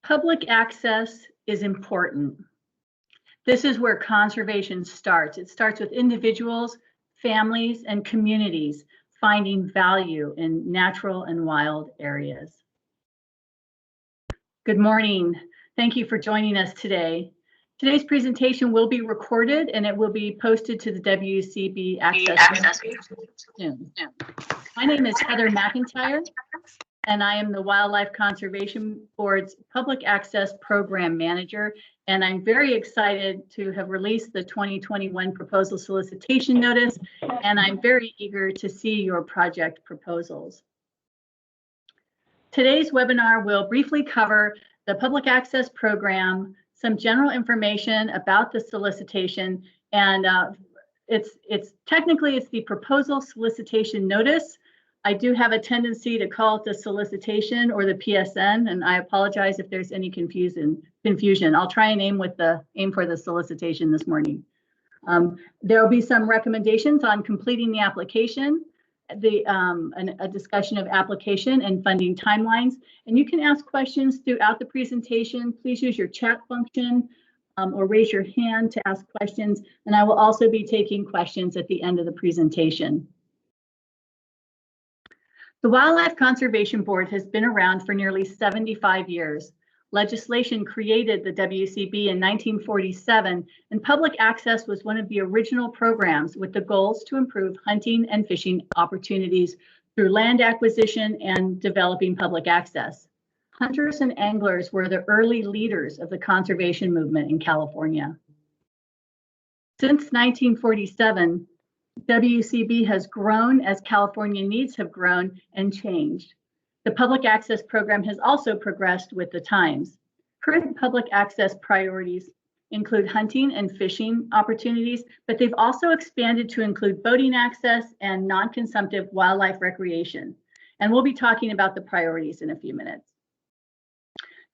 Public access is important. This is where conservation starts. It starts with individuals, families, and communities finding value in natural and wild areas. Good morning. Thank you for joining us today. Today's presentation will be recorded and it will be posted to the WCB Access soon. My name is Heather McIntyre, and I am the Wildlife Conservation Board's Public Access Program Manager, and I'm very excited to have released the 2021 proposal solicitation notice, and I'm very eager to see your project proposals. Today's webinar will briefly cover the Public Access Program, some general information about the solicitation, and it's technically the proposal solicitation notice. I do have a tendency to call it the solicitation or the PSN, and I apologize if there's any confusion. I'll try and aim for the solicitation this morning. There will be some recommendations on completing the application, a discussion of application and funding timelines, and you can ask questions throughout the presentation. Please use your chat function or raise your hand to ask questions, and I will also be taking questions at the end of the presentation. The Wildlife Conservation Board has been around for nearly 75 years. Legislation created the WCB in 1947, and public access was one of the original programs with the goals to improve hunting and fishing opportunities through land acquisition and developing public access. Hunters and anglers were the early leaders of the conservation movement in California. Since 1947, WCB has grown as California needs have grown and changed. The public access program has also progressed with the times. Current public access priorities include hunting and fishing opportunities, but they've also expanded to include boating access and non-consumptive wildlife recreation. And we'll be talking about the priorities in a few minutes.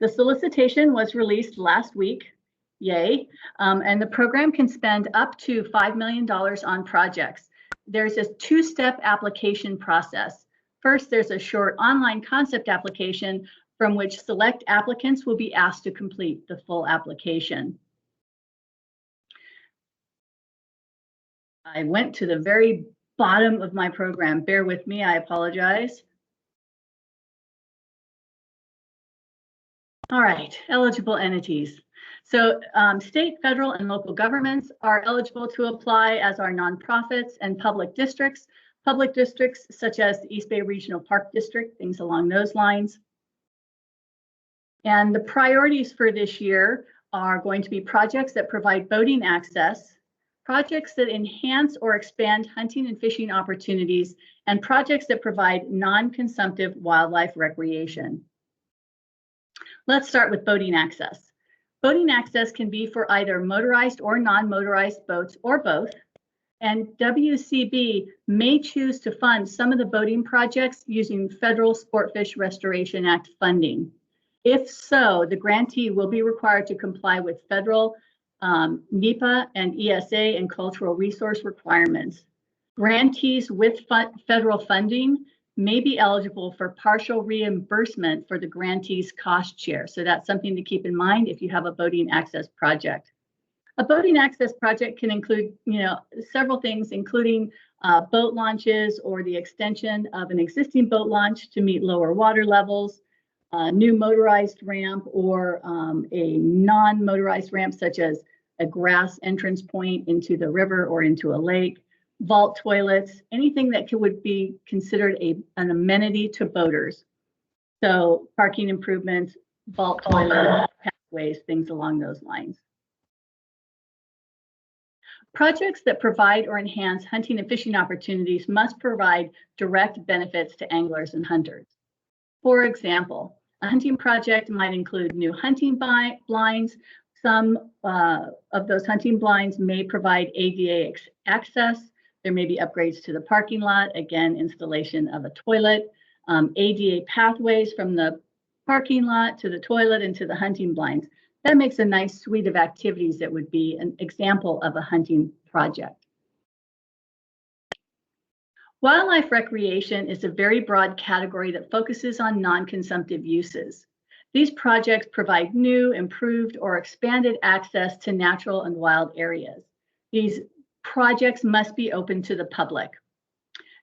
The solicitation was released last week. Yay. And the program can spend up to $5 million on projects. There's a two-step application process. First, there's a short online concept application from which select applicants will be asked to complete the full application. I went to the very bottom of my program. Bear with me, I apologize. All right, eligible entities. So state, federal, and local governments are eligible to apply, as are nonprofits and public districts. Public districts such as the East Bay Regional Park District, things along those lines. And the priorities for this year are going to be projects that provide boating access, projects that enhance or expand hunting and fishing opportunities, and projects that provide non-consumptive wildlife recreation. Let's start with boating access. Boating access can be for either motorized or non-motorized boats or both, and WCB may choose to fund some of the boating projects using Federal Sportfish Restoration Act funding. If so, the grantee will be required to comply with federal NEPA and ESA and cultural resource requirements. Grantees with federal funding may be eligible for partial reimbursement for the grantee's cost share. So that's something to keep in mind if you have a boating access project. A boating access project can include, several things, including boat launches or the extension of an existing boat launch to meet lower water levels, a new motorized ramp, or a non-motorized ramp such as a grass entrance point into the river or into a lake, vault toilets, anything that would be considered an amenity to boaters. So parking improvements, vault toilets, pathways, things along those lines. Projects that provide or enhance hunting and fishing opportunities must provide direct benefits to anglers and hunters. For example, a hunting project might include new hunting blinds. Some of those hunting blinds may provide ADA access. There may be upgrades to the parking lot, again, installation of a toilet, ADA pathways from the parking lot to the toilet and to the hunting blinds. That makes a nice suite of activities that would be an example of a hunting project. Wildlife recreation is a very broad category that focuses on non-consumptive uses. These projects provide new, improved, or expanded access to natural and wild areas. These projects must be open to the public.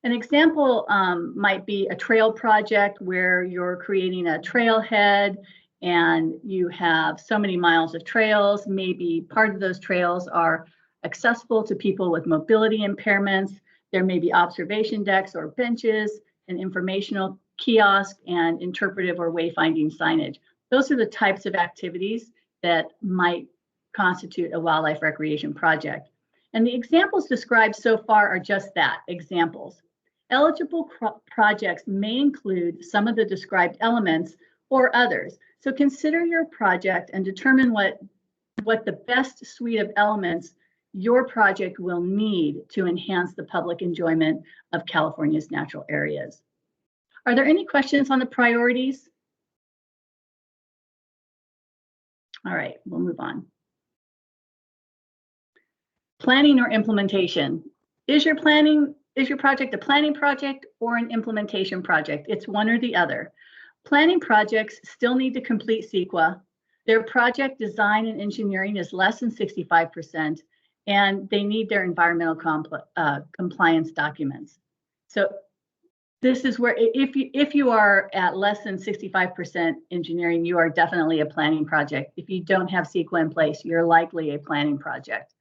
An example might be a trail project where you're creating a trailhead and you have so many miles of trails. Maybe part of those trails are accessible to people with mobility impairments. There may be observation decks or benches, an informational kiosk, and interpretive or wayfinding signage. Those are the types of activities that might constitute a wildlife recreation project. And the examples described so far are just that, examples. Eligible projects may include some of the described elements or others. So consider your project and determine what the best suite of elements your project will need to enhance the public enjoyment of California's natural areas. Are there any questions on the priorities? All right, we'll move on. Planning or implementation. Is your project a planning project or an implementation project? It's one or the other. Planning projects still need to complete CEQA. Their project design and engineering is less than 65%, and they need their environmental compliance documents. So this is where, if you are at less than 65% engineering, you are definitely a planning project. If you don't have CEQA in place, you're likely a planning project.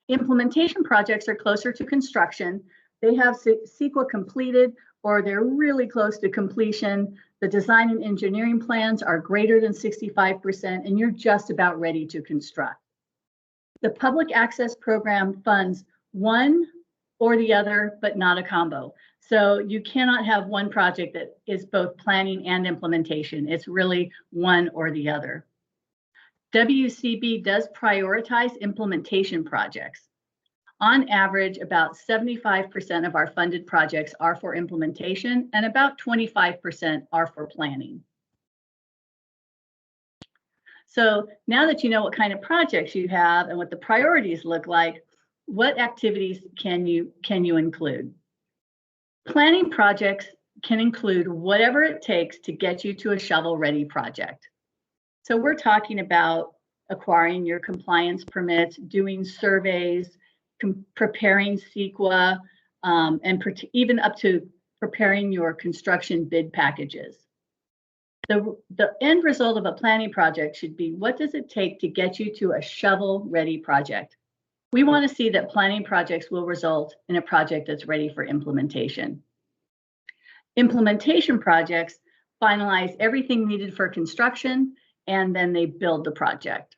Implementation projects are closer to construction. They have CEQA completed or they're really close to completion. The design and engineering plans are greater than 65%, and you're just about ready to construct. The public access program funds one or the other, but not a combo. So you cannot have one project that is both planning and implementation. It's really one or the other. WCB does prioritize implementation projects. On average, about 75% of our funded projects are for implementation and about 25% are for planning. So now that you know what kind of projects you have and what the priorities look like, what activities can you include? Planning projects can include whatever it takes to get you to a shovel-ready project. So we're talking about acquiring your compliance permits, doing surveys, preparing CEQA, and even up to preparing your construction bid packages. The end result of a planning project should be, what does it take to get you to a shovel-ready project? We want to see that planning projects will result in a project that's ready for implementation. Implementation projects finalize everything needed for construction, and then they build the project.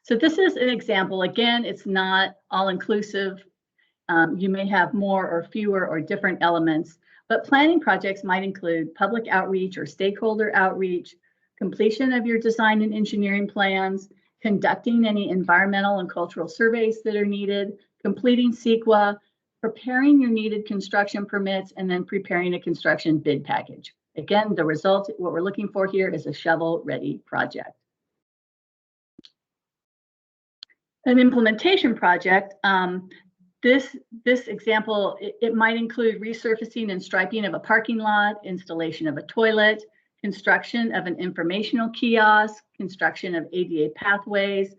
So this is an example. Again, it's not all-inclusive. You may have more or fewer or different elements, but planning projects might include public outreach or stakeholder outreach, completion of your design and engineering plans, conducting any environmental and cultural surveys that are needed, completing CEQA, preparing your needed construction permits, and then preparing a construction bid package. Again, the result, what we're looking for here is a shovel-ready project. An implementation project, this example, it might include resurfacing and striping of a parking lot, installation of a toilet, construction of an informational kiosk, construction of ADA pathways,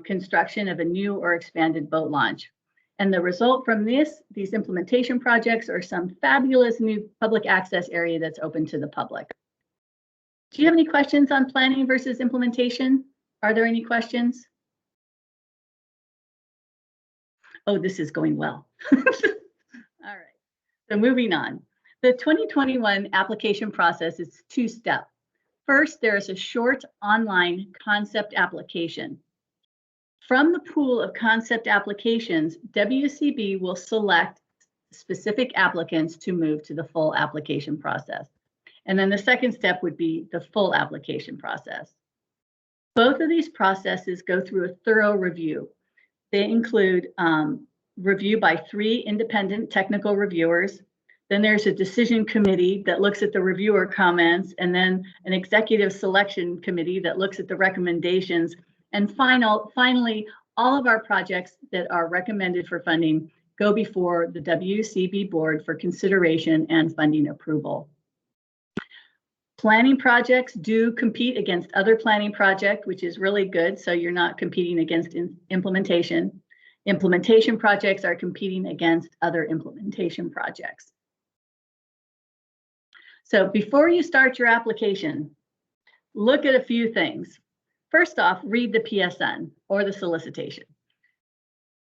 construction of a new or expanded boat launch. And the result from these implementation projects are some fabulous new public access area that's open to the public. Do you have any questions on planning versus implementation? Are there any questions? Oh, this is going well. All right, so moving on. The 2021 application process is two-step. First, there is a short online concept application. From the pool of concept applications, WCB will select specific applicants to move to the full application process. And then the second step would be the full application process. Both of these processes go through a thorough review. They include review by 3 independent technical reviewers. Then there's a decision committee that looks at the reviewer comments, and then an executive selection committee that looks at the recommendations. And finally, all of our projects that are recommended for funding go before the WCB board for consideration and funding approval. Planning projects do compete against other planning projects, which is really good. So you're not competing against implementation. Implementation projects are competing against other implementation projects. So before you start your application, look at a few things. First off, read the PSN or the solicitation.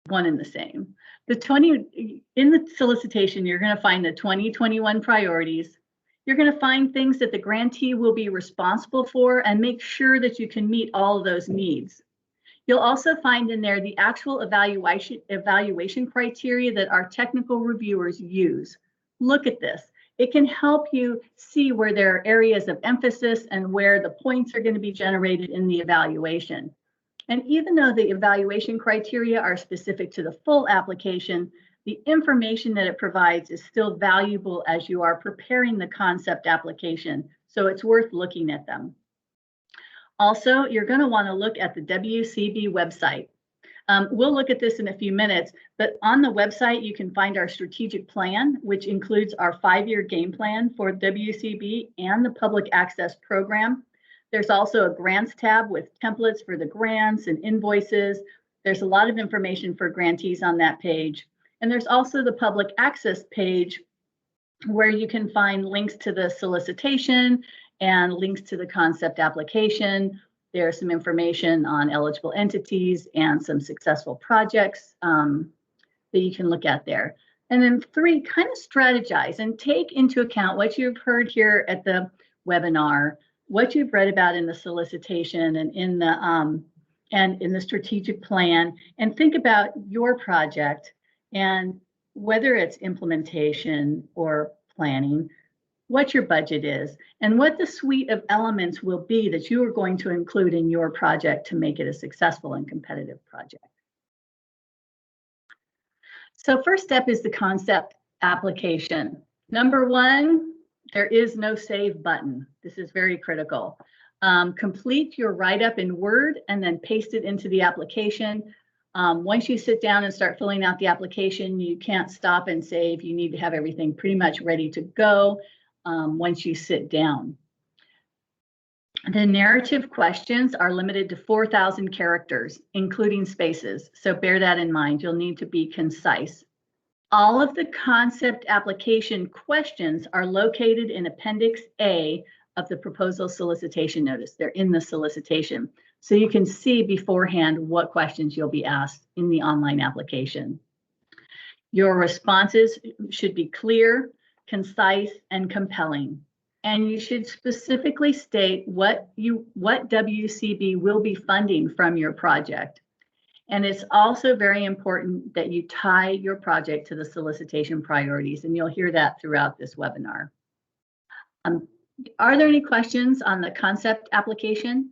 One and the same. In the solicitation, you're going to find the 2021 priorities. You're going to find things that the grantee will be responsible for and make sure that you can meet all of those needs. You'll also find in there the actual evaluation criteria that our technical reviewers use. Look at this. It can help you see where there are areas of emphasis and where the points are going to be generated in the evaluation. And even though the evaluation criteria are specific to the full application, the information that it provides is still valuable as you are preparing the concept application. So it's worth looking at them. Also, you're going to want to look at the WCB website. We'll look at this in a few minutes, but on the website, you can find our strategic plan, which includes our 5-year game plan for WCB and the public access program. There's also a grants tab with templates for the grants and invoices. There's a lot of information for grantees on that page. And there's also the public access page where you can find links to the solicitation and links to the concept application. There's some information on eligible entities and some successful projects that you can look at there. And then 3, kind of strategize and take into account what you've heard here at the webinar, what you've read about in the solicitation and in the strategic plan, and think about your project and whether it's implementation or planning, what your budget is, and what the suite of elements will be that you are going to include in your project to make it a successful and competitive project. So first step is the concept application. Number 1, there is no save button. This is very critical. Complete your write-up in Word and then paste it into the application. Once you sit down and start filling out the application, you can't stop and save. You need to have everything pretty much ready to go once you sit down. The narrative questions are limited to 4,000 characters, including spaces. So bear that in mind. You'll need to be concise. All of the concept application questions are located in Appendix A of the proposal solicitation notice. They're in the solicitation. So you can see beforehand what questions you'll be asked in the online application. Your responses should be clear, concise, and compelling. And you should specifically state what WCB will be funding from your project. And it's also very important that you tie your project to the solicitation priorities, and you'll hear that throughout this webinar. Are there any questions on the concept application?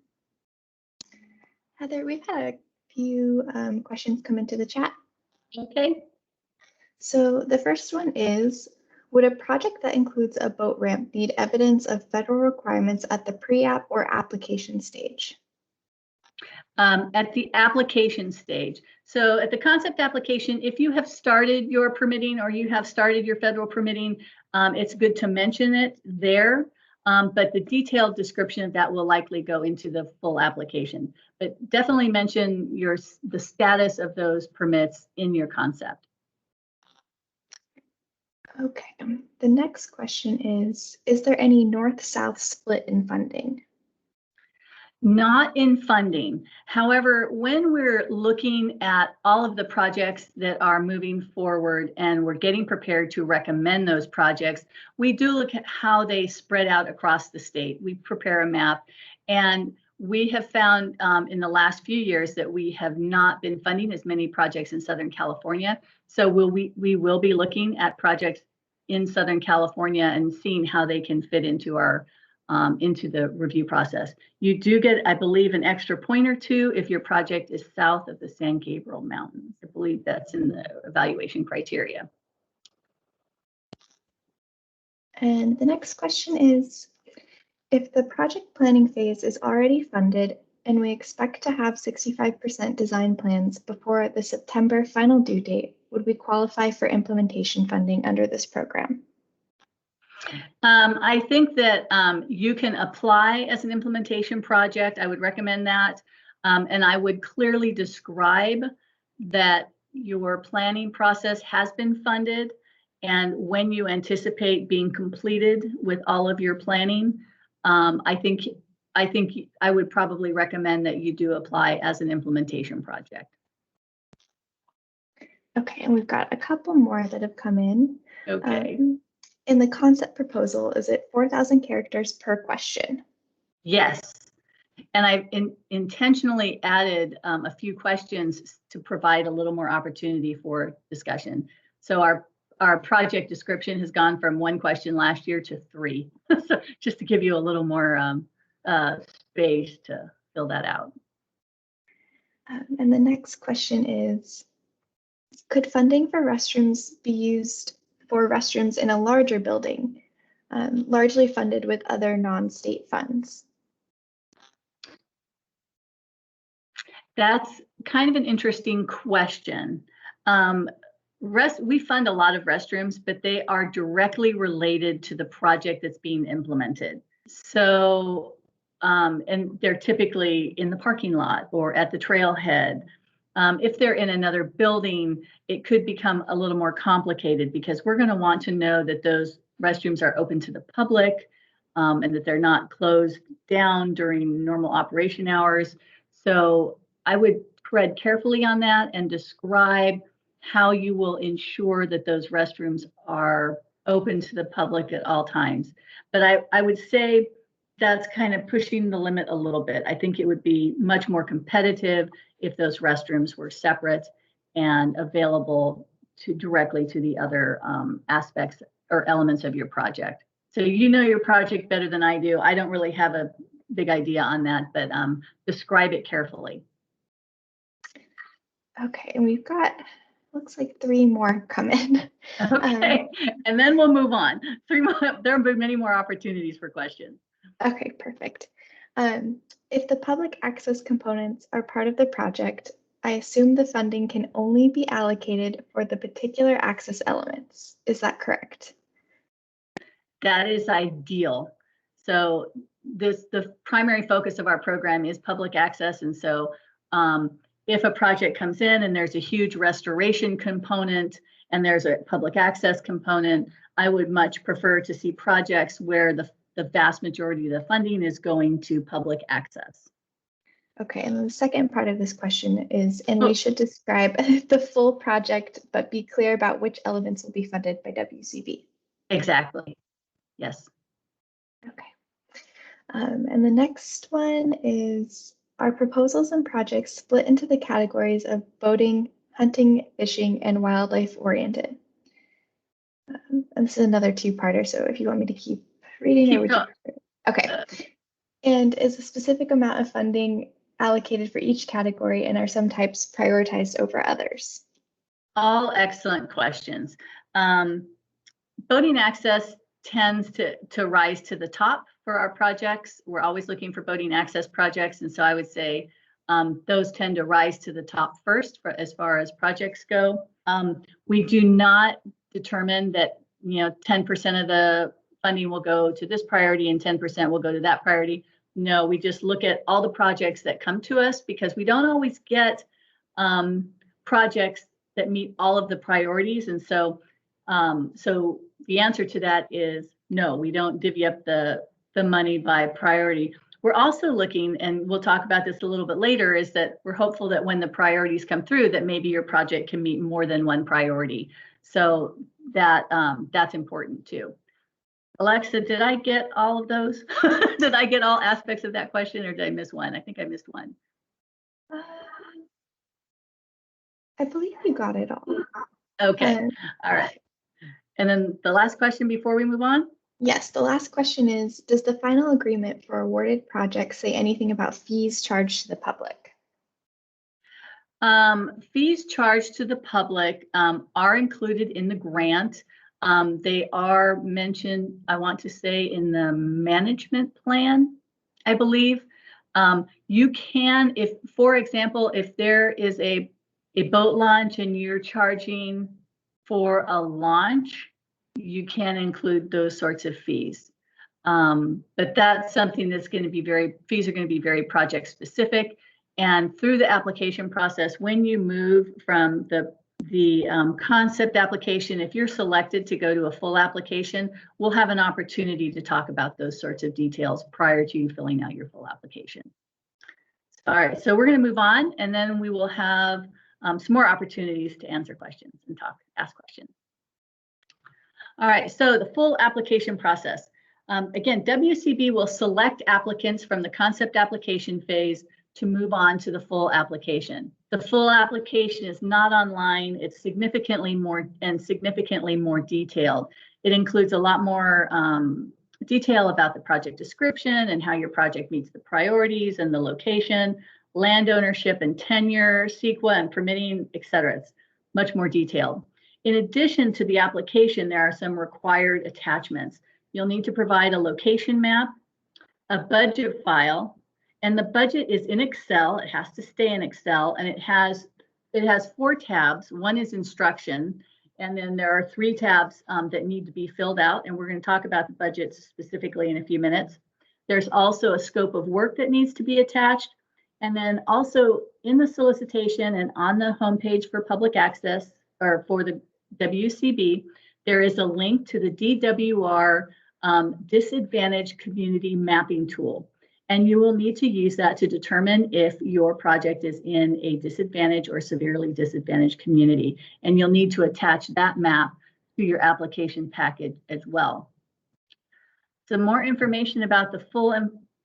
Heather, we've had a few questions come into the chat. Okay. So the first one is, would a project that includes a boat ramp need evidence of federal requirements at the pre-app or application stage? At the application stage. So at the concept application, if you have started your permitting or you have started your federal permitting, it's good to mention it there. But the detailed description of that will likely go into the full application. But definitely mention the status of those permits in your concept. Okay, the next question is there any north-south split in funding? Not in funding. However, when we're looking at all of the projects that are moving forward and we're getting prepared to recommend those projects, we do look at how they spread out across the state. We prepare a map, and we have found in the last few years that we have not been funding as many projects in Southern California. So we will be looking at projects in Southern California and seeing how they can fit into our into the review process. You do get, I believe, an extra point or 2 if your project is south of the San Gabriel Mountains. I believe that's in the evaluation criteria. And the next question is, if the project planning phase is already funded and we expect to have 65% design plans before the September final due date, would we qualify for implementation funding under this program? I think that you can apply as an implementation project. I would recommend that. And I would clearly describe that your planning process has been funded and when you anticipate being completed with all of your planning. I think I would probably recommend that you do apply as an implementation project. Okay, and we've got a couple more that have come in. Okay. In the concept proposal, is it 4,000 characters per question? Yes. And I've intentionally added a few questions to provide a little more opportunity for discussion. So our project description has gone from 1 question last year to 3, so just to give you a little more space to fill that out. And the next question is, could funding for restrooms be used for restrooms in a larger building, largely funded with other non-state funds? That's kind of an interesting question. We fund a lot of restrooms, but they are directly related to the project that's being implemented. So, and they're typically in the parking lot or at the trailhead. If they're in another building, it could become a little more complicated because we're going to want to know that those restrooms are open to the public and that they're not closed down during normal operation hours. So I would tread carefully on that and describe how you will ensure that those restrooms are open to the public at all times. But I would say that's kind of pushing the limit a little bit. I think it would be much more competitive if those restrooms were separate and available directly to the other aspects or elements of your project. So you know your project better than I do. I don't really have a big idea on that, but describe it carefully. Okay, and we've got, looks like 3 more come in. Okay, and then we'll move on. 3 more, there will be many more opportunities for questions. Okay, perfect. If the public access components are part of the project, I assume the funding can only be allocated for the particular access elements. Is that correct? That is ideal. So the primary focus of our program is public access. And so if a project comes in and there's a huge restoration component and there's a public access component, I would much prefer to see projects where the vast majority of the funding is going to public access. Okay, and the second part of this question is, and we should describe the full project, but be clear about which elements will be funded by WCB. Exactly. Yes. Okay. And the next one is, are proposals and projects split into the categories of boating, hunting, fishing, and wildlife oriented? And this is another 2-parter, so if you want me to keep reading, or would you? Okay. And is a specific amount of funding allocated for each category, and are some types prioritized over others? All excellent questions. Boating access tends to rise to the top for our projects. We're always looking for boating access projects, and so I would say those tend to rise to the top first as far as projects go. We do not determine that 10% of the funding will go to this priority and 10% will go to that priority. No, we just look at all the projects that come to us because we don't always get projects that meet all of the priorities. And so the answer to that is no, we don't divvy up the money by priority. We're also looking, and we'll talk about this a little bit later, is that we're hopeful that when the priorities come through, that maybe your project can meet more than one priority. So that's important too. Alexa, did I get all of those? Did I get all aspects of that question, or did I miss one? I think I missed one. I believe you got it all. Okay, all right. And then the last question before we move on? Yes, the last question is, does the final agreement for awarded projects say anything about fees charged to the public? Fees charged to the public are included in the grant. They are mentioned, I want to say, in the management plan, I believe. You can, if, for example, if there is a boat launch and you're charging for a launch, you can include those sorts of fees. But that's something that's going to be fees are going to be very project specific. And through the application process, when you move from the concept application, if you're selected to go to a full application, we'll have an opportunity to talk about those sorts of details prior to you filling out your full application. All right, so we're going to move on, and then we will have some more opportunities to answer questions and ask questions. All right, so the full application process. Again, WCB will select applicants from the concept application phase to move on to the full application. The full application is not online. It's significantly more detailed. It includes a lot more detail about the project description and how your project meets the priorities and the location, land ownership and tenure, CEQA and permitting, etc. It's much more detailed. In addition to the application, there are some required attachments. You'll need to provide a location map, a budget file, and the budget is in Excel. It has to stay in Excel, and it has 4 tabs. One is instruction, and then there are 3 tabs that need to be filled out, and we're going to talk about the budgets specifically in a few minutes. There's also a scope of work that needs to be attached, and then also in the solicitation and on the homepage for public access, or for the WCB, there is a link to the DWR Disadvantaged Community Mapping Tool. And you will need to use that to determine if your project is in a disadvantaged or severely disadvantaged community. And you'll need to attach that map to your application package as well. Some more information about the full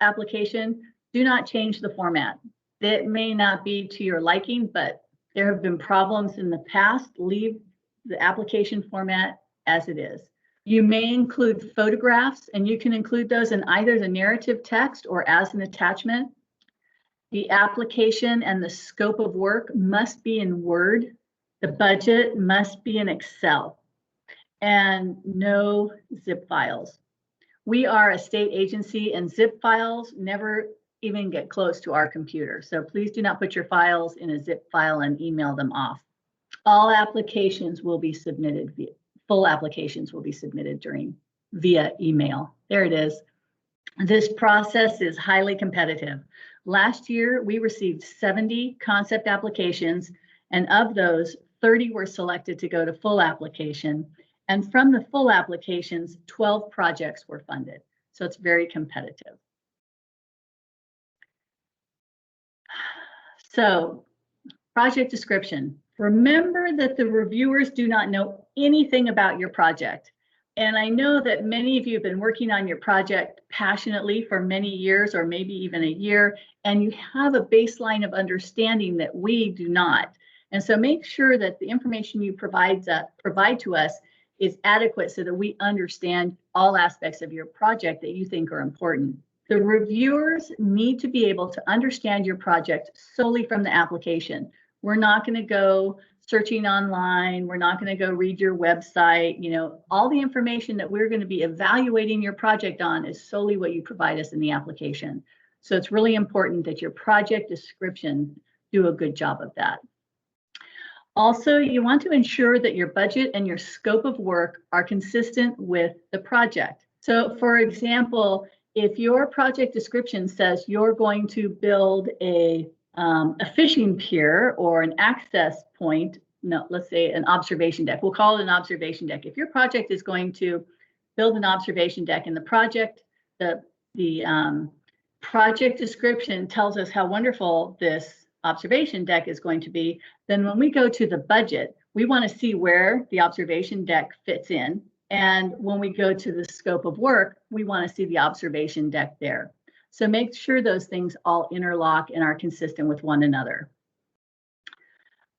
application: do not change the format. It may not be to your liking, but there have been problems in the past. Leave the application format as it is. You may include photographs, and you can include those in either the narrative text or as an attachment. The application and the scope of work must be in Word. The budget must be in Excel, and no zip files. We are a state agency, and zip files never even get close to our computer. So please do not put your files in a zip file and email them off. All applications will be submitted full applications will be submitted via email. There it is. This process is highly competitive. Last year, we received 70 concept applications, and of those, 30 were selected to go to full application. And from the full applications, 12 projects were funded. So it's very competitive. So, project description. Remember that the reviewers do not know anything about your project. And I know that many of you have been working on your project passionately for many years, or maybe even a year, and you have a baseline of understanding that we do not. And so make sure that the information you provide to us is adequate so that we understand all aspects of your project that you think are important. The reviewers need to be able to understand your project solely from the application. We're not going to go searching online. We're not going to go read your website. You know, all the information that we're going to be evaluating your project on is solely what you provide us in the application. So it's really important that your project description do a good job of that. Also, you want to ensure that your budget and your scope of work are consistent with the project. So for example, if your project description says you're going to build a fishing pier or an access point, no, let's say an observation deck. We'll call it an observation deck. If your project is going to build an observation deck and the project description tells us how wonderful this observation deck is going to be, then when we go to the budget, we want to see where the observation deck fits in. And when we go to the scope of work, we want to see the observation deck there. So make sure those things all interlock and are consistent with one another.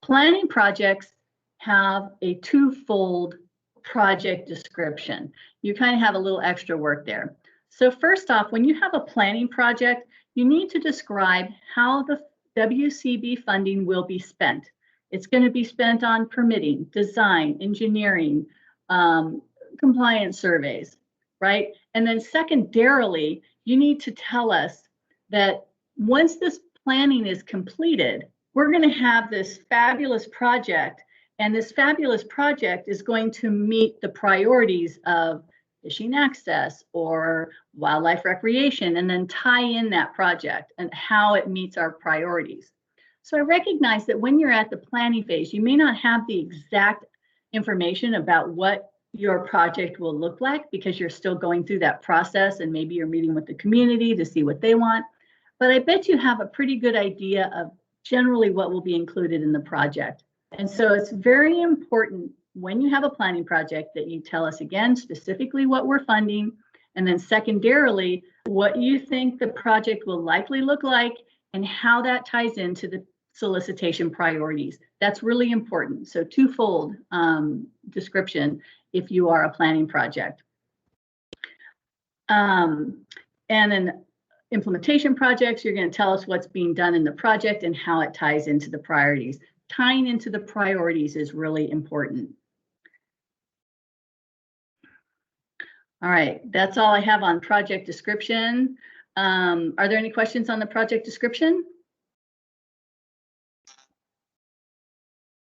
Planning projects have a twofold project description. You kind of have a little extra work there. So first off, when you have a planning project, you need to describe how the WCB funding will be spent. It's going to be spent on permitting, design, engineering, compliance surveys, right? And then secondarily, you need to tell us that once this planning is completed, we're going to have this fabulous project, And this fabulous project is going to meet the priorities of fishing access or wildlife recreation, and then tie in that project and how it meets our priorities. So I recognize that when you're at the planning phase, you may not have the exact information about what your project will look like because you're still going through that process, and maybe you're meeting with the community to see what they want. But I bet you have a pretty good idea of generally what will be included in the project. And so it's very important when you have a planning project that you tell us again specifically what we're funding, and then secondarily what you think the project will likely look like and how that ties into the solicitation priorities. That's really important. So twofold description if you are a planning project. And then implementation projects, you're going to tell us what's being done in the project and how it ties into the priorities. Tying into the priorities is really important. All right, that's all I have on project description. Are there any questions on the project description?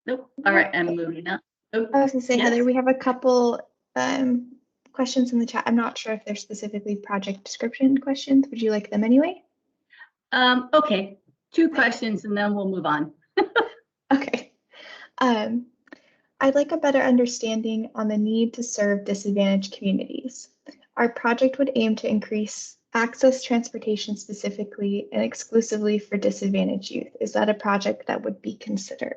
Nope. All right, I'm moving up. Oh, I was going to say, yes. Heather, we have a couple questions in the chat. I'm not sure if they're specifically project description questions. Would you like them anyway? Okay, 2 questions and then we'll move on. Okay. I'd like a better understanding on the need to serve disadvantaged communities. Our project would aim to increase access transportation specifically and exclusively for disadvantaged youth. Is that a project that would be considered?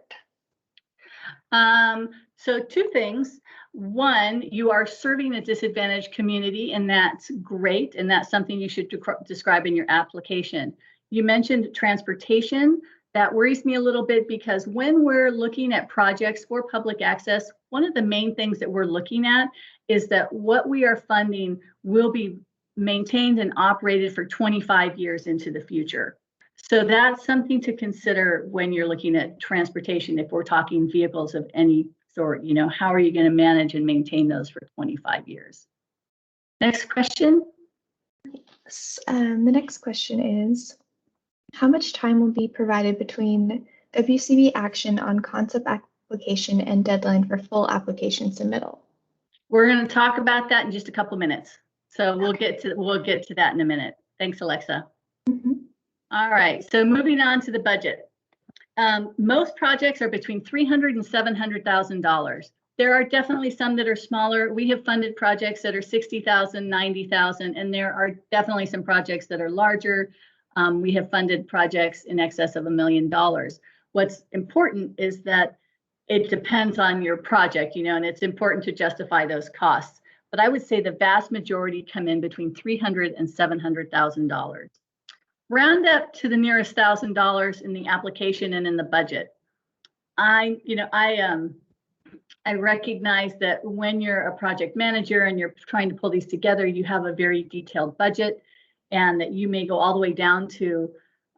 So 2 things. One, you are serving a disadvantaged community, and that's great, and that's something you should describe in your application. You mentioned transportation. That worries me a little bit because when we're looking at projects for public access, one of the main things that we're looking at is that what we are funding will be maintained and operated for 25 years into the future. So that's something to consider when you're looking at transportation. If we're talking vehicles of any sort, you know, how are you going to manage and maintain those for 25 years? Next question. The next question is, how much time will be provided between WCB action on concept application and deadline for full application submittal? We're going to talk about that in just a couple minutes. So we'll get to that in a minute. Thanks, Alexa. Mm-hmm. All right, so moving on to the budget. Most projects are between $300,000 and $700,000. There are definitely some that are smaller. We have funded projects that are $60,000, $90,000, and there are definitely some projects that are larger. We have funded projects in excess of $1 million. What's important is that it depends on your project, you know, and it's important to justify those costs. But I would say the vast majority come in between $300,000 and $700,000. Round up to the nearest $1,000 in the application and in the budget. I recognize that when you're a project manager and you're trying to pull these together, you have a very detailed budget, and that you may go all the way down to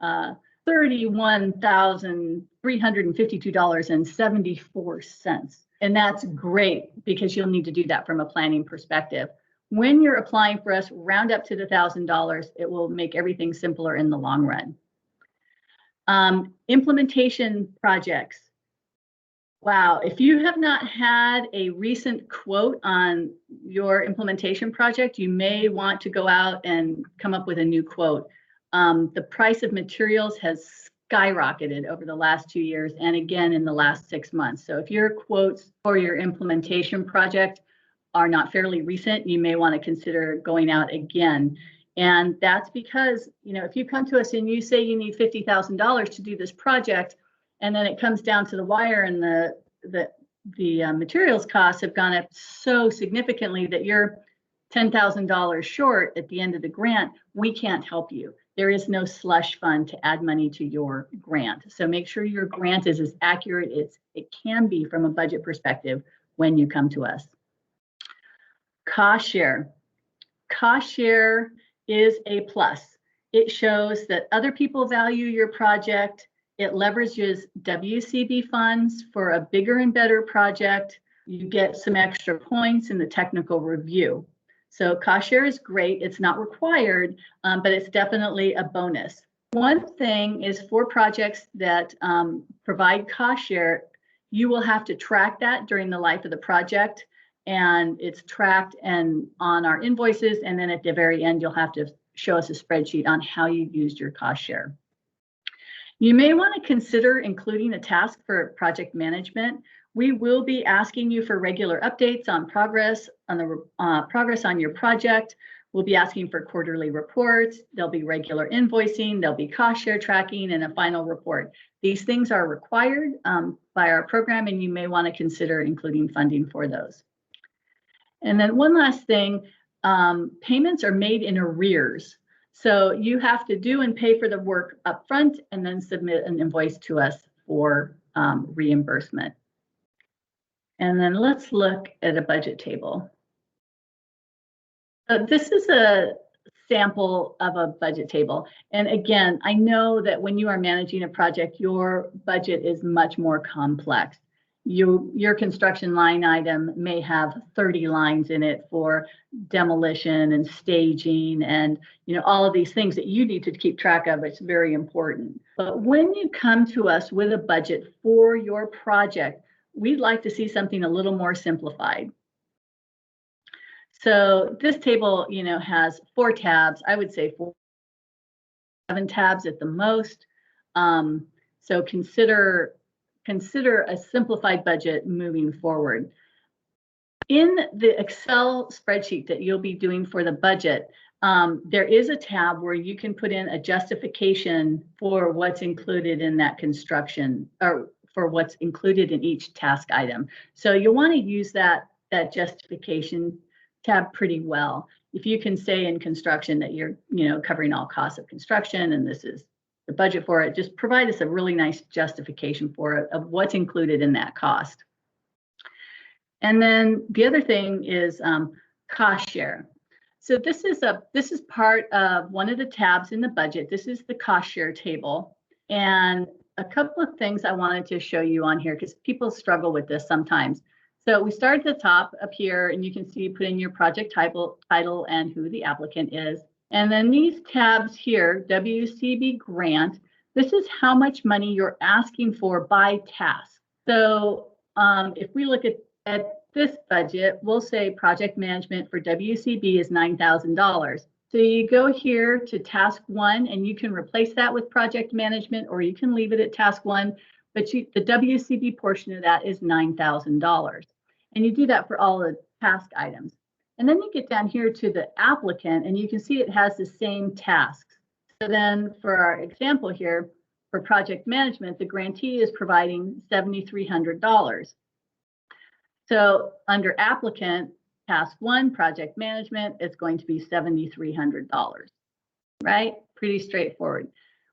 $31,352.74. And that's great because you'll need to do that from a planning perspective. When you're applying for us, round up to the $1,000. It will make everything simpler in the long run. Implementation projects. Wow, if you have not had a recent quote on your implementation project, you may want to go out and come up with a new quote. The price of materials has skyrocketed over the last 2 years and again in the last 6 months. So if your quotes for your implementation project are not fairly recent, you may want to consider going out again. And that's because, you know, if you come to us and you say you need $50,000 to do this project, and then it comes down to the wire and the materials costs have gone up so significantly that you're $10,000 short at the end of the grant, we can't help you. There is no slush fund to add money to your grant. So make sure your grant is as accurate as it can be from a budget perspective when you come to us. Cost share. Cost share is a plus. It shows that other people value your project. It leverages WCB funds for a bigger and better project. You get some extra points in the technical review. So cost share is great. It's not required, but it's definitely a bonus. One thing is for projects that provide cost share, You will have to track that during the life of the project, and it's tracked and on our invoices, and then at the very end, you'll have to show us a spreadsheet on how you used your cost share. You may want to consider including a task for project management. We will be asking you for regular updates on progress on your project. We'll be asking for quarterly reports. There'll be regular invoicing. There'll be cost share tracking and a final report. These things are required by our program, and you may want to consider including funding for those. And then one last thing, payments are made in arrears. So you have to do and pay for the work up front and then submit an invoice to us for reimbursement. And then let's look at a budget table. This is a sample of a budget table. And again, I know that when you are managing a project, your budget is much more complex. Your construction line item may have 30 lines in it for demolition and staging and all of these things that you need to keep track of. It's very important. But when you come to us with a budget for your project, we'd like to see something a little more simplified. So this table, has 4 tabs. I would say 7 tabs at the most. So consider a simplified budget moving forward. In the Excel spreadsheet that you'll be doing for the budget, there is a tab where you can put in a justification for what's included in that construction, or for what's included in each task item. So you'll want to use that justification tab pretty well. If you can say in construction that you're covering all costs of construction and this is the budget for it, just provide us a really nice justification for it of what's included in that cost. And then the other thing is cost share. So this is part of one of the tabs in the budget. This is the cost share table. And a couple of things I wanted to show you on here because people struggle with this sometimes. So we start at the top up here, and you can see you put in your project title and who the applicant is. And then these tabs here, WCB grant, this is how much money you're asking for by task. So if we look at this budget, we'll say project management for WCB is $9,000. So you go here to task 1, and you can replace that with project management, or you can leave it at task 1, but the WCB portion of that is $9,000. And you do that for all the task items. And then you get down here to the applicant, and you can see it has the same tasks. So then for our example here, for project management, the grantee is providing $7,300. So under applicant, task 1, project management, it's going to be $7,300, right? Pretty straightforward.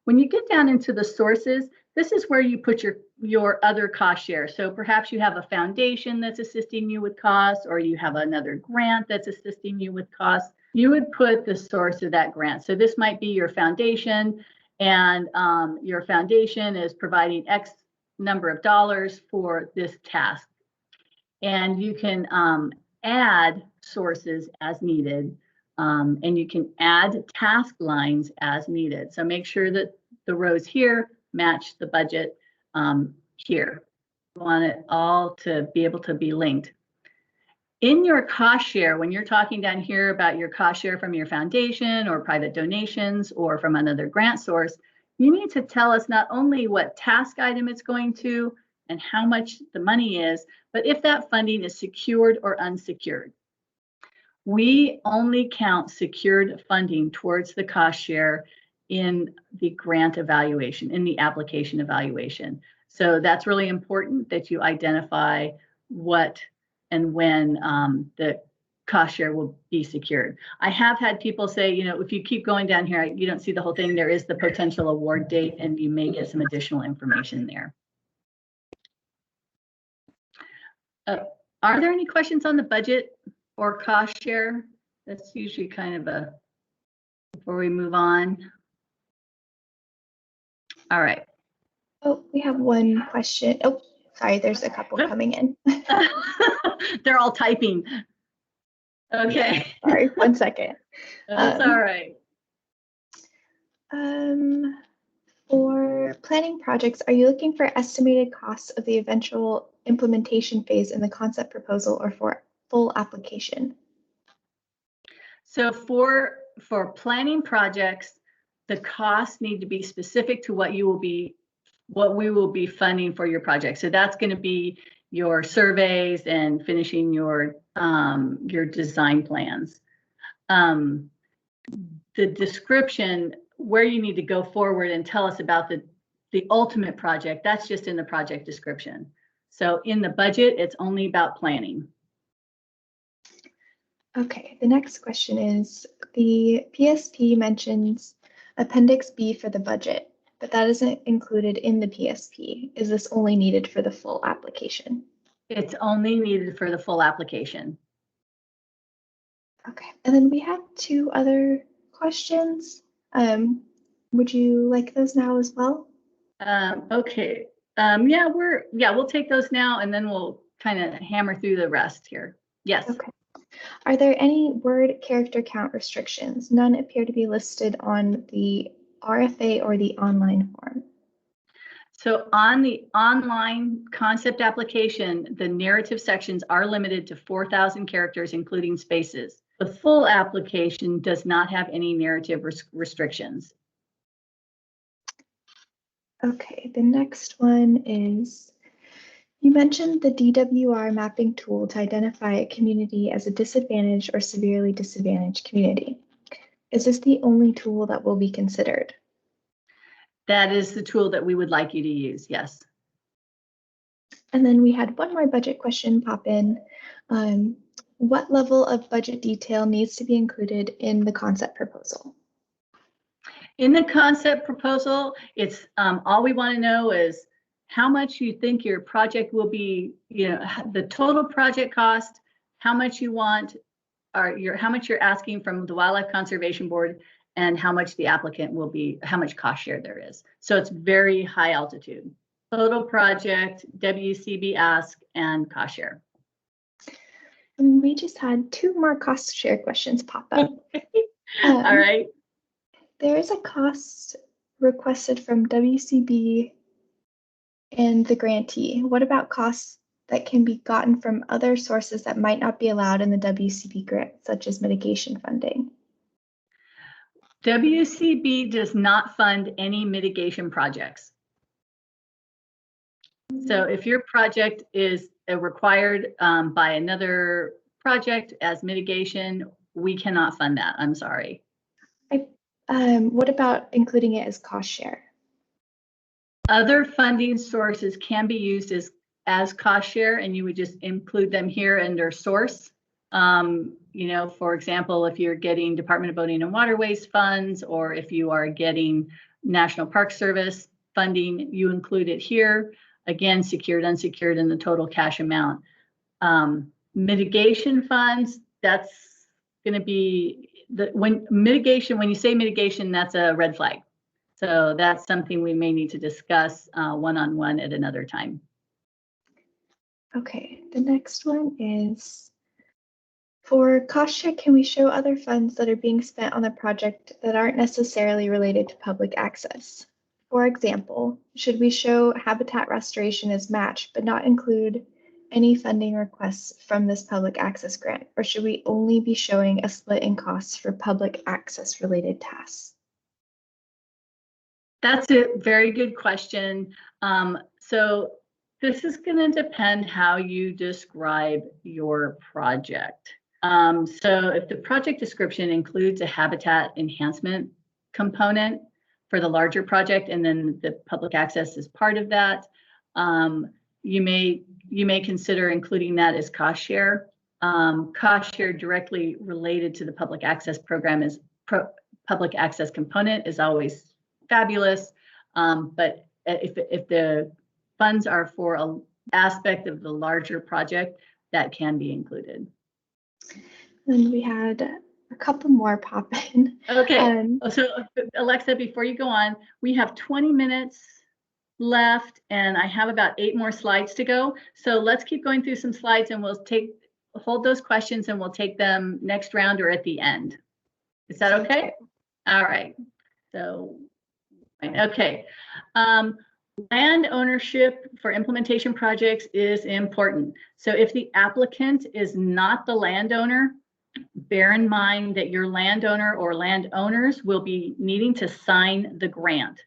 When you get down into the sources, this is where you put your other cost share. So perhaps you have a foundation that's assisting you with costs, or you have another grant that's assisting you with costs. You would put the source of that grant. So this might be your foundation, and your foundation is providing X number of dollars for this task. And you can add sources as needed, and you can add task lines as needed. So make sure that the rows here match the budget here. You want it all to be able to be linked. In your cost share, when you're talking down here about your cost share from your foundation or private donations or from another grant source, you need to tell us not only what task item it's going to and how much the money is, but if that funding is secured or unsecured. We only count secured funding towards the cost share in the grant evaluation, in the application evaluation. So that's really important that you identify what and when the cost share will be secured. I have had people say, if you keep going down here, you don't see the whole thing. There is the potential award date, and you may get some additional information there. Are there any questions on the budget or cost share? That's usually kind of before we move on. All right. Oh, we have one question. Oh, sorry, there's a couple coming in. They're all typing. Okay. Sorry, 1 second. That's all right. For For planning projects, are you looking for estimated costs of the eventual implementation phase in the concept proposal or for full application? So for planning projects, the costs need to be specific to what we will be funding for your project. So that's going to be your surveys and finishing your design plans. The description where you need to go forward and tell us about the ultimate project, that's just in the project description. So in the budget, it's only about planning. Okay, the next question is, the PSP mentions Appendix B for the budget, but that isn't included in the PSP. Is this only needed for the full application? It's only needed for the full application. Okay, and then we have two other questions. Would you like those now as well? Okay. Yeah, we'll take those now and then we'll kind of hammer through the rest here. Yes. Okay. Are there any word character count restrictions? None appear to be listed on the RFA or the online form. So on the online concept application, the narrative sections are limited to 4,000 characters, including spaces. The full application does not have any narrative restrictions. Okay, the next one is, you mentioned the DWR mapping tool to identify a community as a disadvantaged or severely disadvantaged community. Is this the only tool that will be considered? That is the tool that we would like you to use, yes. And then we had one more budget question pop in. What level of budget detail needs to be included in the concept proposal? In the concept proposal, it's all we want to know is how much you think your project will be, the total project cost, how much you want, how much you're asking from the Wildlife Conservation Board, and how much the applicant will be, how much cost share there is. So it's very high altitude. Total project, WCB ask, and cost share. And we just had two more cost share questions pop up. All right. There is a cost requested from WCB and the grantee. What about costs that can be gotten from other sources that might not be allowed in the WCB grant, such as mitigation funding? WCB does not fund any mitigation projects. So if your project is required by another project as mitigation, we cannot fund that. I'm sorry. What about including it as cost share? Other funding sources can be used as cost share, and you would just include them here under source. For example, if you're getting Department of Boating and Waterways funds, or if you are getting National Park Service funding, you include it here. Again, secured, unsecured, and the total cash amount. Mitigation funds, that's going to be when you say mitigation, that's a red flag. So that's something we may need to discuss one-on-one at another time. Okay, the next one is, for cost share, can we show other funds that are being spent on the project that aren't necessarily related to public access? For example, should we show habitat restoration as match, but not include any funding requests from this public access grant? Or should we only be showing a split in costs for public access related tasks? That's a very good question. So this is going to depend how you describe your project. So if the project description includes a habitat enhancement component for the larger project, and then the public access is part of that, you may consider including that as cost share. Cost share directly related to the public access program is public access component is always fabulous, but if the funds are for an aspect of the larger project, that can be included. And we had a couple more pop in. Okay, so Alexa, before you go on, we have 20 minutes left and I have about 8 more slides to go. So let's keep going through some slides and we'll hold those questions and we'll take them next round or at the end. Is that okay? All right. So Okay. Land ownership for implementation projects is important. So if the applicant is not the landowner, bear in mind that your landowner or landowners will be needing to sign the grant.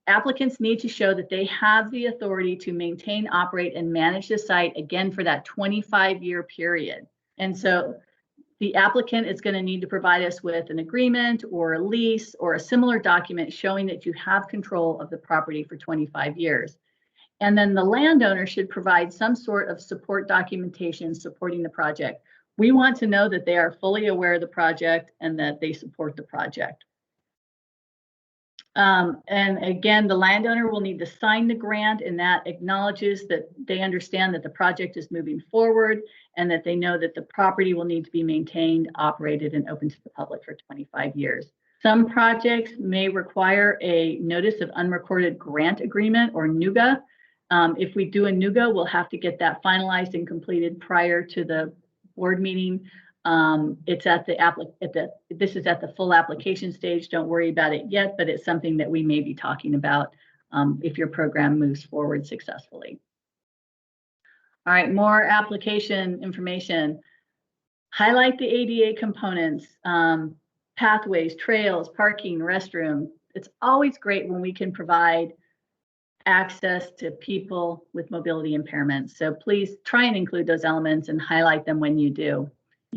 Applicants need to show that they have the authority to maintain, operate, and manage the site, again, for that 25-year period. And so the applicant is going to need to provide us with an agreement or a lease or a similar document showing that you have control of the property for 25 years. And then the landowner should provide some sort of support documentation supporting the project. We want to know that they are fully aware of the project and that they support the project. And again, the landowner will need to sign the grant, and that acknowledges that they understand that the project is moving forward and that they know that the property will need to be maintained, operated, and open to the public for 25 years. Some projects may require a notice of unrecorded grant agreement, or NUGA. If we do a NUGA, we'll have to get that finalized and completed prior to the board meeting. It's at this is at the full application stage. Don't worry about it yet, but it's something that we may be talking about if your program moves forward successfully. All right, more application information. Highlight the ADA components, pathways, trails, parking, restroom. It's always great when we can provide access to people with mobility impairments. So please try and include those elements and highlight them when you do.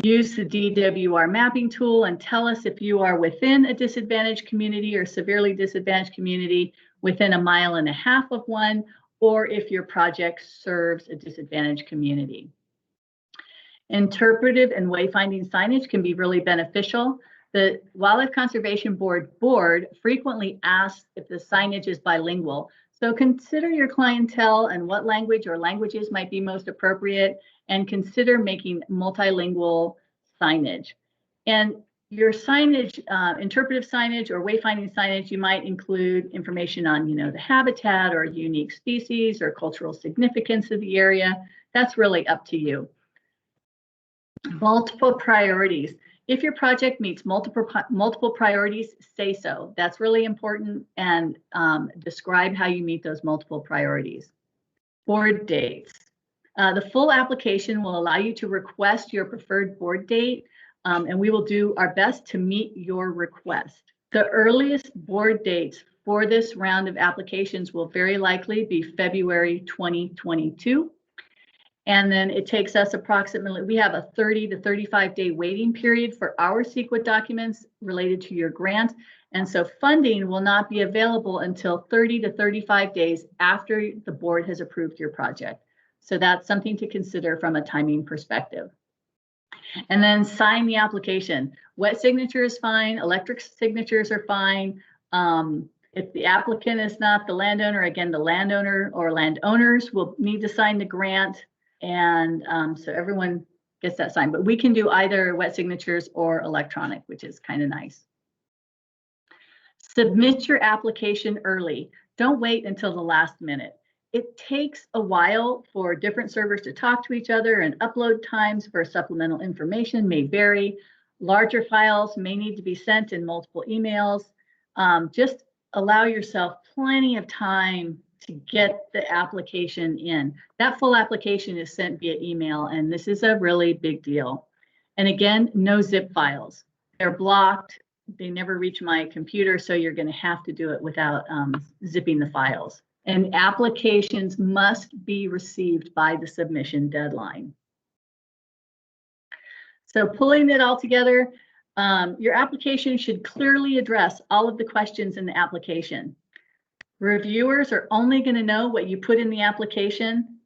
Use the DWR mapping tool and tell us if you are within a disadvantaged community or severely disadvantaged community within 1.5 miles of one, or if your project serves a disadvantaged community. Interpretive and wayfinding signage can be really beneficial. The Wildlife Conservation Board frequently asks if the signage is bilingual. So consider your clientele and what language or languages might be most appropriate, and consider making multilingual signage. And your signage, interpretive signage or wayfinding signage, you might include information on, the habitat or unique species or cultural significance of the area. That's really up to you. Multiple priorities. If your project meets multiple priorities, say so. That's really important, and describe how you meet those multiple priorities. Board dates. The full application will allow you to request your preferred board date, and we will do our best to meet your request. The earliest board dates for this round of applications will very likely be February 2022. And then it takes us approximately, we have a 30 to 35 day waiting period for our CEQA documents related to your grant. And so funding will not be available until 30 to 35 days after the board has approved your project. So that's something to consider from a timing perspective. And then sign the application. Wet signature is fine, electric signatures are fine. If the applicant is not the landowner, again, the landowner or landowners will need to sign the grant. And so everyone gets that signed, but we can do either wet signatures or electronic, which is kind of nice. Submit your application early. Don't wait until the last minute. It takes a while for different servers to talk to each other, and upload times for supplemental information may vary. Larger files may need to be sent in multiple emails. Just allow yourself plenty of time to get the application in. That full application is sent via email, and this is a really big deal. And again, no zip files. They're blocked. They never reach my computer, so you're going to have to do it without zipping the files. And applications must be received by the submission deadline. So pulling it all together, your application should clearly address all of the questions in the application. Reviewers are only going to know what you put in the application.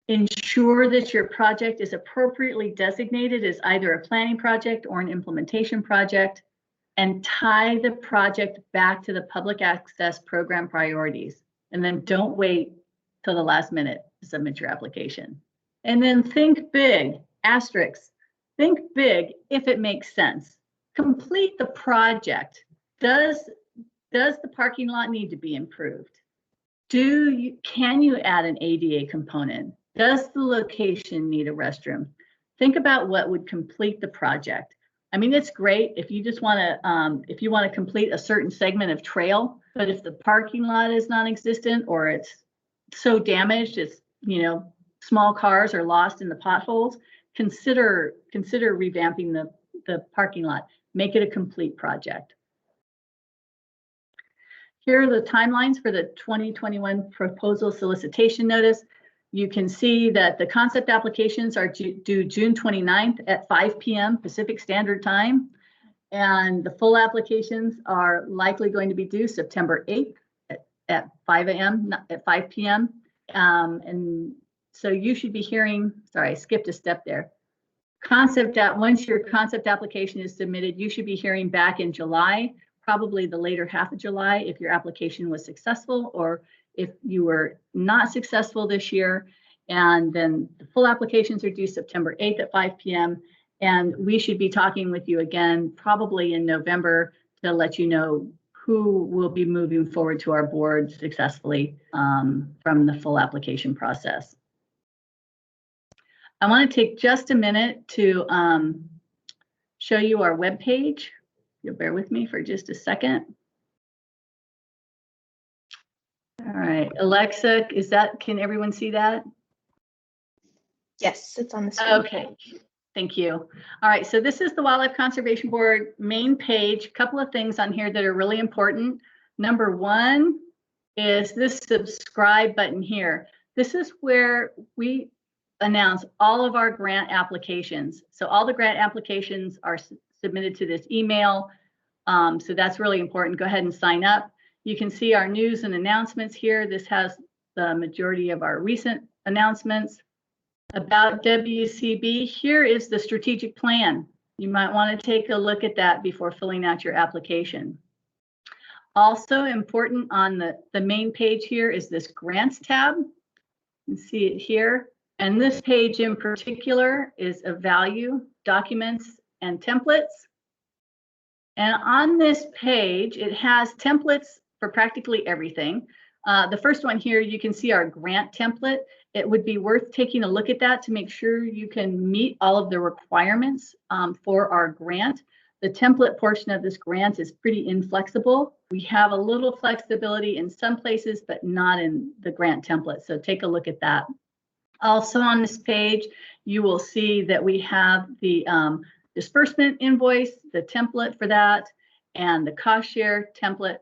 Ensure that your project is appropriately designated as either a planning project or an implementation project, and tie the project back to the public access program priorities. And then don't wait till the last minute to submit your application. And then think big, asterisks. Think big if it makes sense. Complete the project. Does the parking lot need to be improved? Can you add an ADA component? Does the location need a restroom? Think about what would complete the project. I mean, it's great if you just want to, if you want to complete a certain segment of trail, but if the parking lot is non-existent or it's so damaged, it's, you know, small cars are lost in the potholes, consider revamping the parking lot. Make it a complete project. Here are the timelines for the 2021 proposal solicitation notice. You can see that the concept applications are due June 29th at 5 p.m. Pacific Standard Time. And the full applications are likely going to be due September 8th at 5 p.m. And so you should be hearing, sorry, I skipped a step there. Once your concept application is submitted, you should be hearing back in July, probably the later half of July, if your application was successful or if you were not successful this year. And then the full applications are due September 8th at 5 p.m. And we should be talking with you again, probably in November, to let you know who will be moving forward to our board successfully from the full application process. I want to take just a minute to show you our webpage. You'll bear with me for just a second. All right, Alexa, can everyone see that? Yes, it's on the screen. Okay, thank you. All right, so this is the Wildlife Conservation Board main page. A couple of things on here that are really important. Number one is this subscribe button here. This is where we announce all of our grant applications. So all the grant applications are submitted to this email. So that's really important. Go ahead and sign up. You can see our news and announcements here. This has the majority of our recent announcements. About WCB, here is the strategic plan. You might want to take a look at that before filling out your application. Also important on the main page here is this grants tab. You can see it here. And this page in particular is a value, documents, and templates. And on this page, it has templates for practically everything. The first one here, you can see our grant template. It would be worth taking a look at that to make sure you can meet all of the requirements for our grant. The template portion of this grant is pretty inflexible. We have a little flexibility in some places, but not in the grant template. So take a look at that. Also on this page, you will see that we have the disbursement invoice, the template for that, and the cost share template.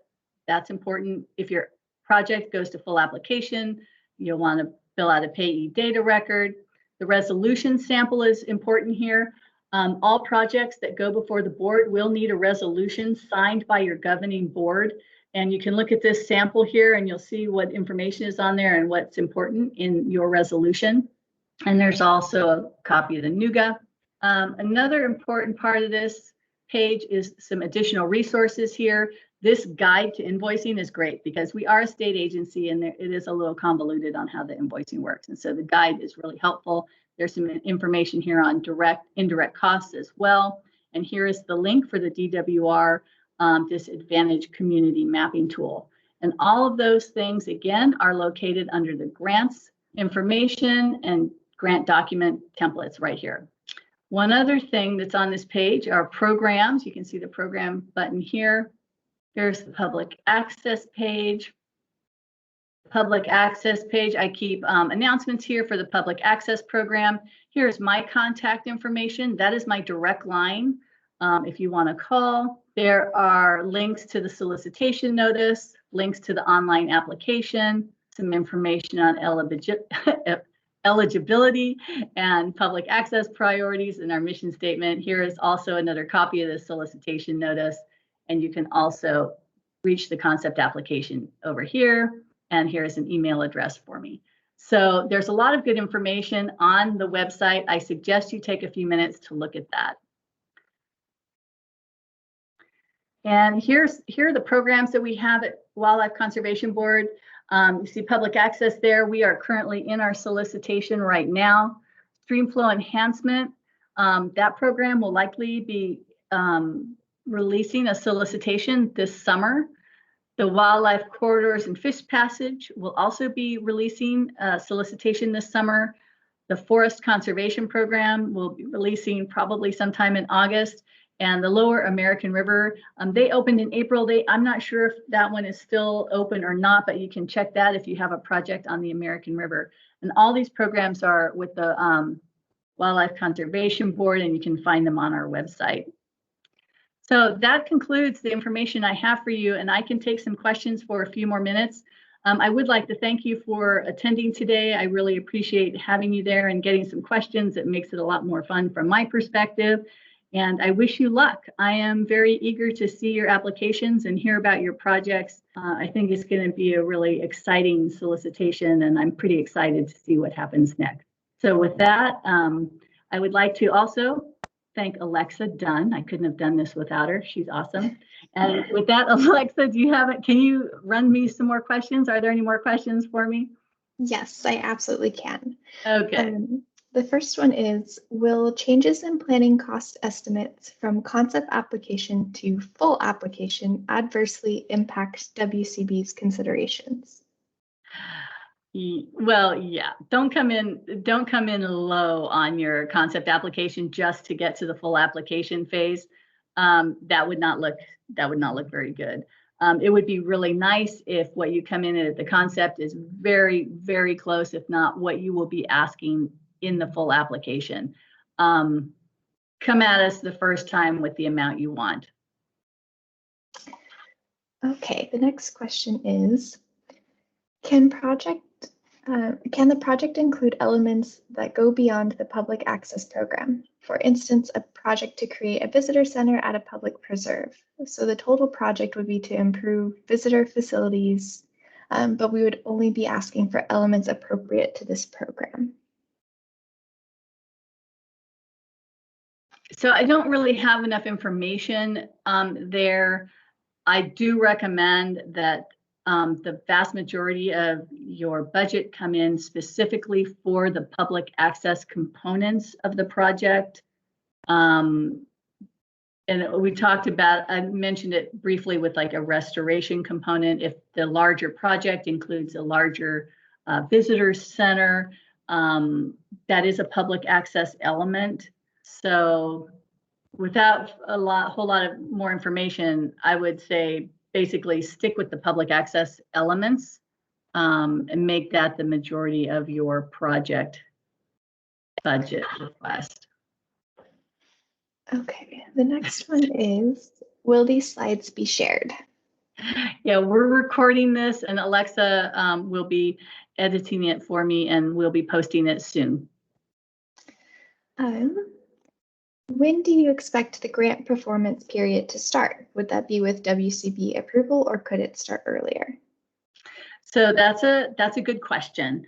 That's important. If your project goes to full application, you'll want to fill out a payee data record. The resolution sample is important here. All projects that go before the board will need a resolution signed by your governing board. And you can look at this sample here and you'll see what information is on there and what's important in your resolution. And there's also a copy of the NUGA. Another important part of this page is some additional resources here. This guide to invoicing is great because we are a state agency and it is a little convoluted on how the invoicing works. And so the guide is really helpful. There's some information here on direct, indirect costs as well. And here is the link for the DWR Disadvantaged Community Mapping Tool. And all of those things, again, are located under the grants information and grant document templates right here. One other thing that's on this page are programs. You can see the program button here. Here's the public access page. Public access page, I keep announcements here for the public access program. Here's my contact information. That is my direct line if you want to call. There are links to the solicitation notice, links to the online application, some information on eligibility and public access priorities in our mission statement. Here is also another copy of the solicitation notice. And you can also reach the concept application over here. And here's an email address for me. So there's a lot of good information on the website. I suggest you take a few minutes to look at that. And here are the programs that we have at Wildlife Conservation Board. You see public access there. We are currently in our solicitation right now. Streamflow enhancement, that program will likely be releasing a solicitation this summer. The wildlife corridors and fish passage will also be releasing a solicitation this summer. The forest conservation program will be releasing probably sometime in August. And the Lower American River, they opened in April. I'm not sure if that one is still open or not, but you can check that if you have a project on the American River. And all these programs are with the Wildlife Conservation Board, and you can find them on our website. So that concludes the information I have for you, and I can take some questions for a few more minutes. I would like to thank you for attending today. I really appreciate having you there and getting some questions. It makes it a lot more fun from my perspective. And I wish you luck. I am very eager to see your applications and hear about your projects. I think it's going to be a really exciting solicitation, and I'm pretty excited to see what happens next. So with that, I would like to also thank Alexa Dunn. I couldn't have done this without her. She's awesome. And with that, Alexa, can you run me some more questions? Are there any more questions for me? Yes, I absolutely can. Okay. The first one is, will changes in planning cost estimates from concept application to full application adversely impact WCB's considerations? Well, yeah, don't come in low on your concept application just to get to the full application phase. That would not look very good. It would be really nice if what you come in at the concept is very, very close, if not what you will be asking in the full application. Come at us the first time with the amount you want. Okay, the next question is, can the project include elements that go beyond the public access program? For instance, a project to create a visitor center at a public preserve. So the total project would be to improve visitor facilities, but we would only be asking for elements appropriate to this program. So I don't really have enough information there. I do recommend that the vast majority of your budget come in specifically for the public access components of the project. And we talked about, I mentioned it briefly with like a restoration component. If the larger project includes a larger visitor center, that is a public access element. So without whole lot of more information, I would say basically stick with the public access elements and make that the majority of your project budget request. Okay, the next one is, will these slides be shared? Yeah, we're recording this, and Alexa will be editing it for me, and we'll be posting it soon. When do you expect the grant performance period to start? Would that be with WCB approval, or could it start earlier? So that's a good question.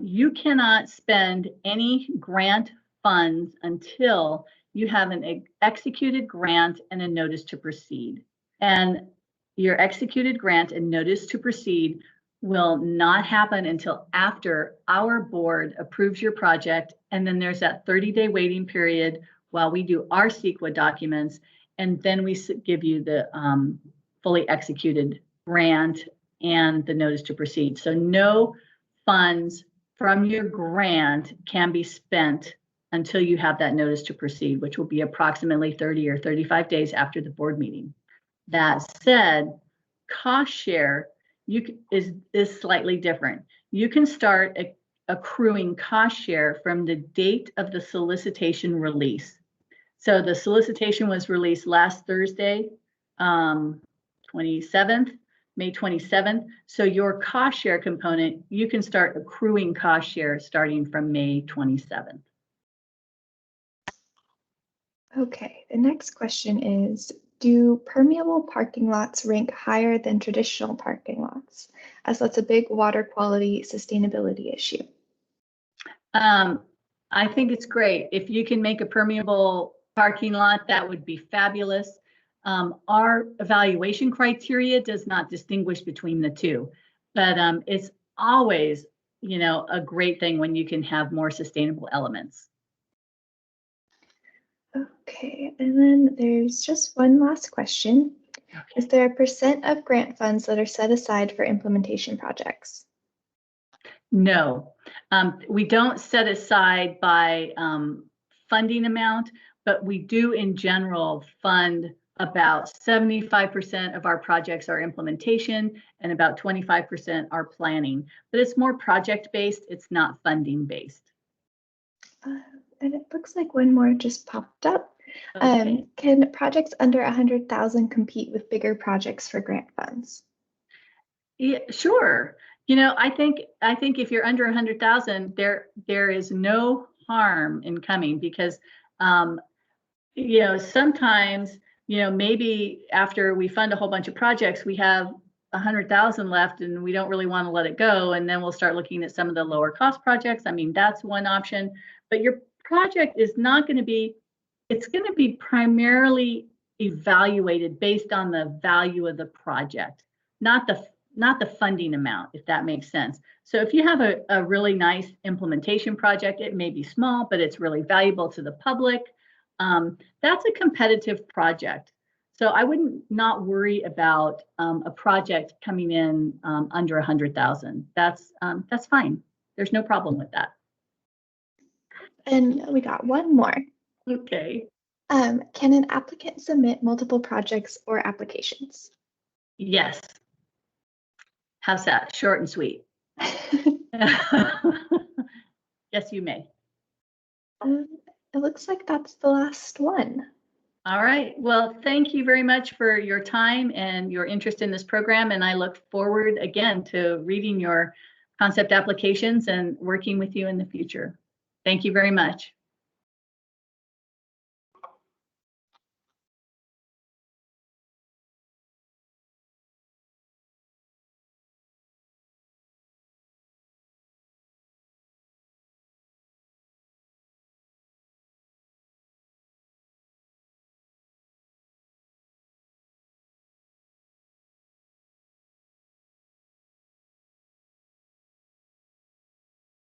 You cannot spend any grant funds until you have an executed grant and a notice to proceed. And your executed grant and notice to proceed will not happen until after our board approves your project. And then there's that 30-day waiting period while we do our CEQA documents. And then we give you the fully executed grant and the notice to proceed. So no funds from your grant can be spent until you have that notice to proceed, which will be approximately 30 or 35 days after the board meeting. That said, cost share is slightly different. You can start accruing cost share from the date of the solicitation release. So the solicitation was released last Thursday, 27th, May 27th. So your cost share component, you can start accruing cost share starting from May 27th. Okay, the next question is, do permeable parking lots rank higher than traditional parking lots, as that's a big water quality sustainability issue? I think it's great. If you can make a permeable parking lot, that would be fabulous. Our evaluation criteria does not distinguish between the two, but it's always, a great thing when you can have more sustainable elements. Okay, and then there's just one last question. Okay. Is there a % of grant funds that are set aside for implementation projects? No, we don't set aside by funding amount, but we do in general fund about 75% of our projects are implementation and about 25% are planning. But it's more project-based, it's not funding-based. And it looks like one more just popped up. Okay. Can projects under 100,000 compete with bigger projects for grant funds? Yeah, sure. You know, I think if you're under 100,000, there is no harm in coming because you know, sometimes, you know, maybe after we fund a whole bunch of projects, we have 100,000 left and we don't really want to let it go. And then we'll start looking at some of the lower cost projects. I mean, that's one option, but your project is not going to be, it's going to be primarily evaluated based on the value of the project, not the funding amount, if that makes sense. So if you have a really nice implementation project, it may be small, but it's really valuable to the public. That's a competitive project. So I wouldn't not worry about a project coming in under 100,000. That's fine. There's no problem with that. And we got one more. Okay. Can an applicant submit multiple projects or applications? Yes. How's that? Short and sweet. Yes, you may. It looks like that's the last one. All right. Well, thank you very much for your time and your interest in this program. And I look forward again to reading your concept applications and working with you in the future. Thank you very much.